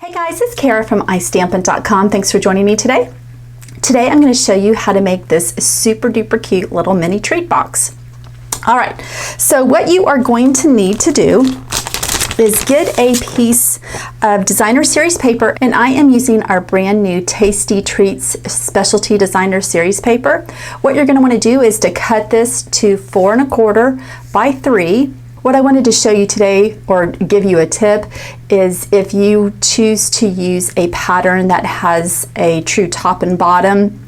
Hey guys, it's Kara from iStampin.com. Thanks for joining me today. Today I'm going to show you how to make this super duper cute little mini treat box. Alright, so what you are going to need to do is get a piece of designer series paper, and I am using our brand new Tasty Treats specialty designer series paper. What you're going to want to do is to cut this to 4 1/4 by 3. What I wanted to show you today, or give you a tip, is if you choose to use a pattern that has a true top and bottom,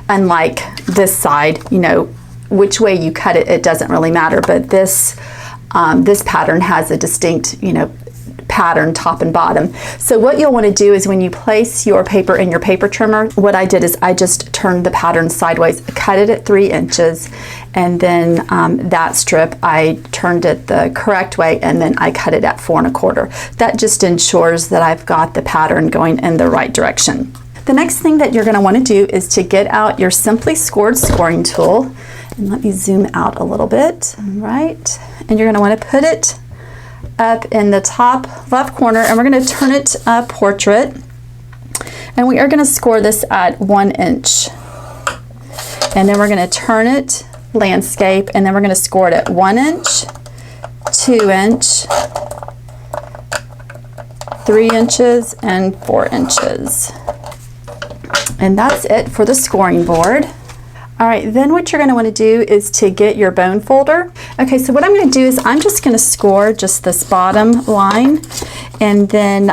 unlike this side, you know, which way you cut it, it doesn't really matter, but this pattern has a distinct, you know, pattern top and bottom. So what you'll want to do is when you place your paper in your paper trimmer, what I did is I just turned the pattern sideways, cut it at 3 inches, and then that strip I turned it the correct way, and then I cut it at 4 1/4. That just ensures that I've got the pattern going in the right direction. The next thing that you're going to want to do is to get out your Simply Scored scoring tool, and let me zoom out a little bit. All right, and you're going to want to put it up in the top left corner, and we're going to turn it portrait, and we are going to score this at 1 inch, and then we're going to turn it landscape, and then we're going to score it at 1 inch, 2 inch, 3 inches, and 4 inches. And that's it for the scoring board. All right, then what you're going to want to do is to get your bone folder. Okay, so what I'm going to do is I'm just going to score just this bottom line, and then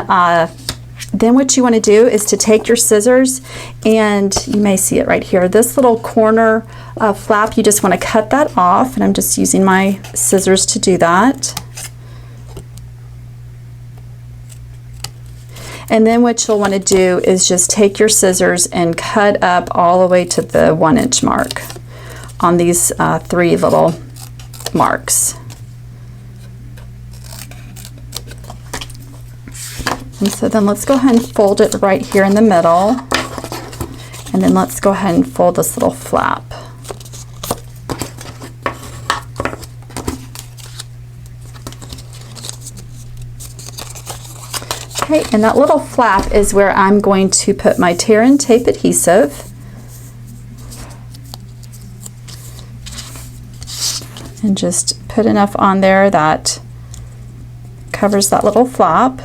what you want to do is to take your scissors, and you may see it right here, this little corner flap, you just want to cut that off, and I'm just using my scissors to do that. And then what you'll want to do is just take your scissors and cut up all the way to the 1 inch mark on these 3 little marks. And so then let's go ahead and fold it right here in the middle, and then let's go ahead and fold this little flap. Okay, and that little flap is where I'm going to put my tear and tape adhesive. And just put enough on there that covers that little flap.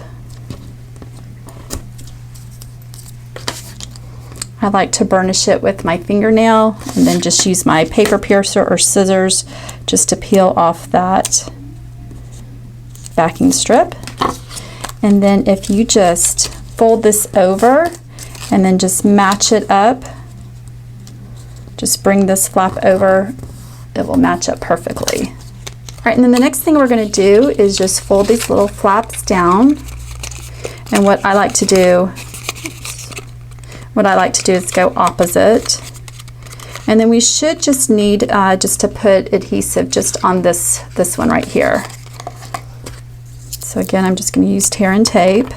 I like to burnish it with my fingernail, and then just use my paper piercer or scissors just to peel off that backing strip. And then if you just fold this over and then just match it up, just bring this flap over, it will match up perfectly. All right, and then the next thing we're going to do is just fold these little flaps down. And what I like to do is go opposite. And then we should just need just to put adhesive just on this one right here. So again, I'm just going to use tear and tape.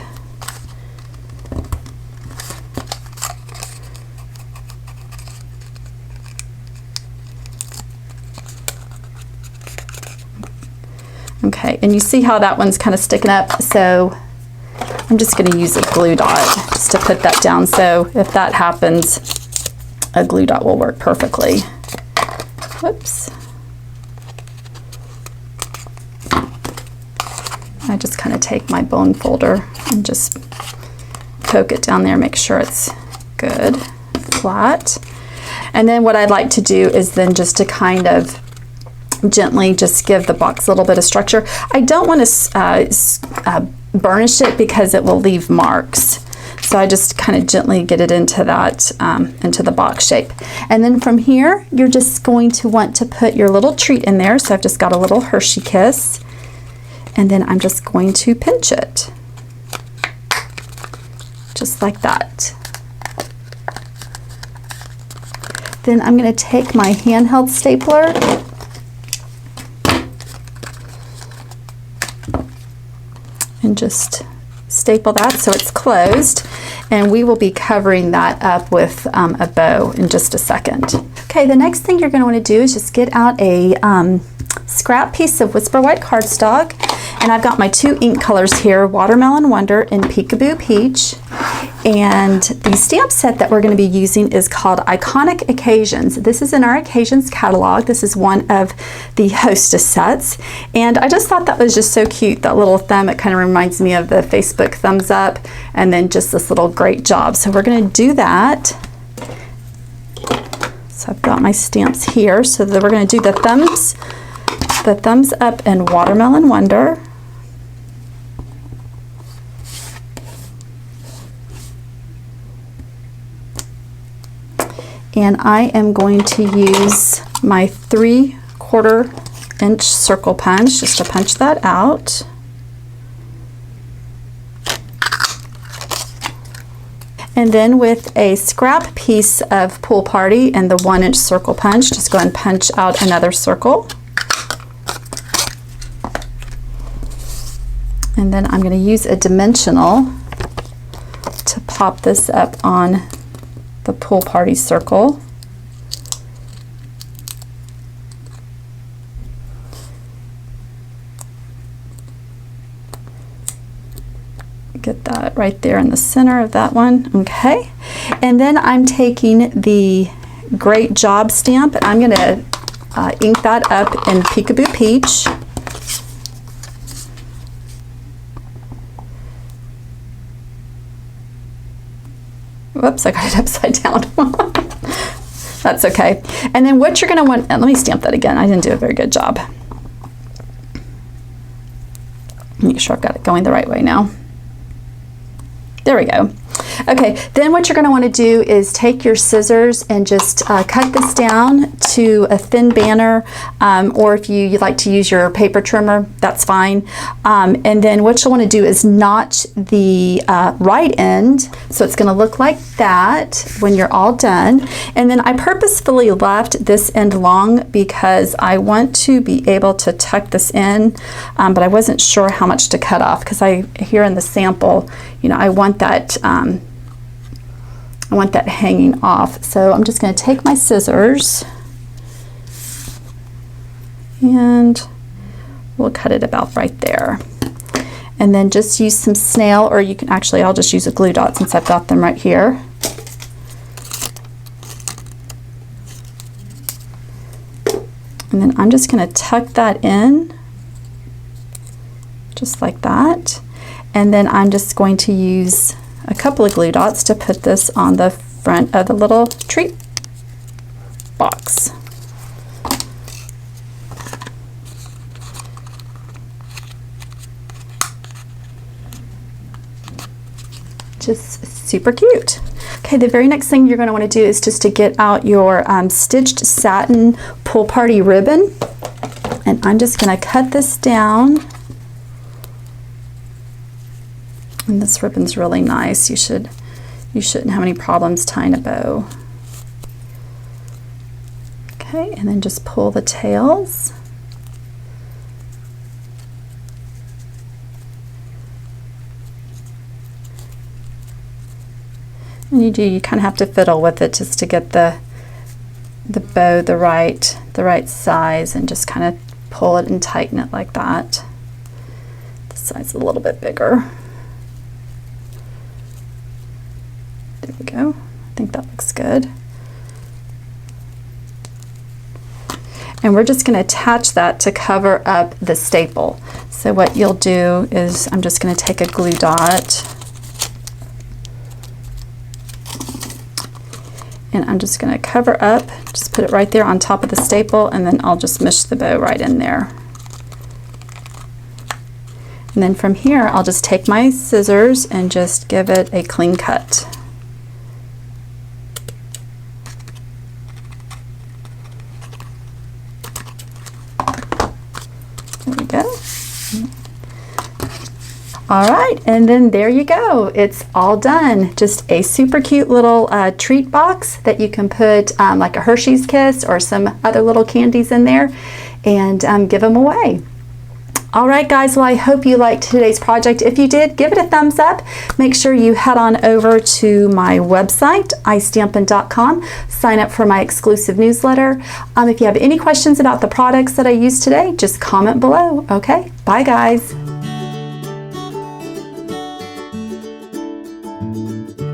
Okay, and you see how that one's kind of sticking up, so I'm just going to use a glue dot just to put that down, so if that happens, a glue dot will work perfectly. Whoops. I just kind of take my bone folder and just poke it down there, make sure it's good, flat. And then what I'd like to do is then just to kind of gently just give the box a little bit of structure. I don't want to burnish it because it will leave marks. So I just kind of gently get it into that, into the box shape. And then from here, you're just going to want to put your little treat in there. So I've just got a little Hershey Kiss. And then I'm just going to pinch it, just like that. Then I'm going to take my handheld stapler and just staple that so it's closed, and we will be covering that up with a bow in just a second. Okay, the next thing you're going to want to do is just get out a scrap piece of Whisper White cardstock, And I've got my 2 ink colors here, Watermelon Wonder and Peekaboo Peach. And the stamp set that we're going to be using is called Iconic Occasions. This is in our Occasions catalog. This is one of the Hostess sets. And I just thought that was just so cute, that little thumb. It kind of reminds me of the Facebook thumbs up, and then just this little great job. So we're going to do that. So I've got my stamps here. So that we're going to do the thumbs up and Watermelon Wonder. And I am going to use my 3/4 inch circle punch just to punch that out. And then with a scrap piece of Pool Party and the 1-inch circle punch, just go ahead and punch out another circle. And then I'm going to use a dimensional to pop this up on the Pool Party circle. Get that right there in the center of that one. Okay, and then I'm taking the Great Job stamp and I'm going to ink that up in Peekaboo Peach. Whoops, I got it upside down. That's okay. And then what you're going to want, and let me stamp that again. I didn't do a very good job. Make sure I've got it going the right way now. There we go. Okay, then what you're going to want to do is take your scissors and just cut this down to a thin banner, or if you'd like to use your paper trimmer, that's fine. And then what you'll want to do is notch the right end, so it's going to look like that when you're all done. And then I purposefully left this end long because I want to be able to tuck this in, but I wasn't sure how much to cut off because here in the sample, you know, I want that hanging off. So I'm just going to take my scissors and we'll cut it about right there. And then just use some snail, or you can actually, I'll just use a glue dot since I've got them right here. And then I'm just going to tuck that in just like that. And then I'm just going to use a couple of glue dots to put this on the front of the little treat box. Just super cute. Okay, the very next thing you're going to want to do is just to get out your stitched satin Pool Party ribbon. And I'm just going to cut this down. And this ribbon's really nice. You shouldn't have any problems tying a bow. Okay, and then just pull the tails. And you kind of have to fiddle with it just to get the bow the right size, and just kind of pull it and tighten it like that. This side's a little bit bigger. There we go. I think that looks good. And we're just going to attach that to cover up the staple. So what you'll do is I'm just going to take a glue dot and I'm just going to cover up, just put it right there on top of the staple, and then I'll just mesh the bow right in there. And then from here I'll just take my scissors and just give it a clean cut. There we go. All right, and then there you go. It's all done. Just a super cute little treat box that you can put like a Hershey's Kiss or some other little candies in there and give them away. All right, guys, well, I hope you liked today's project. If you did, give it a thumbs up. Make sure you head on over to my website, istampin.com. Sign up for my exclusive newsletter. If you have any questions about the products that I used today, just comment below. Okay, bye, guys. you.